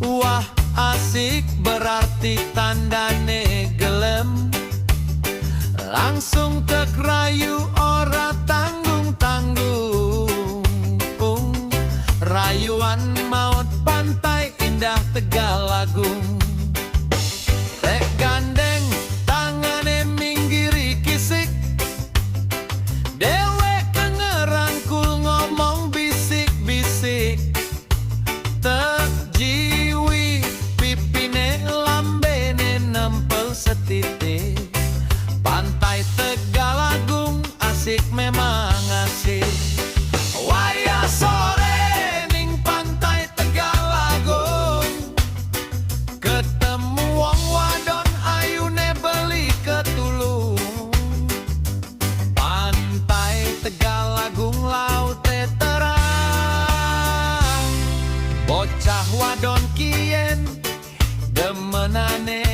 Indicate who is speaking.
Speaker 1: Wah asik berarti tandane gelem, langsung tek rayu ora tanggung-tanggung. Rayuan maut pantai indah Tegalagung. Tek gandeng tangane minggiri kisik, dewek ngerangkul ngomong bisik-bisik. Tek jiwi pipine lambene nempel setitik. Pantai Tegalagung asik memang asik. Waya sore ning pantai Tegalagung, ketemu wong wadon ayune beli ketulung. Pantai Tegalagung laute terang, bocah wadon kien demenane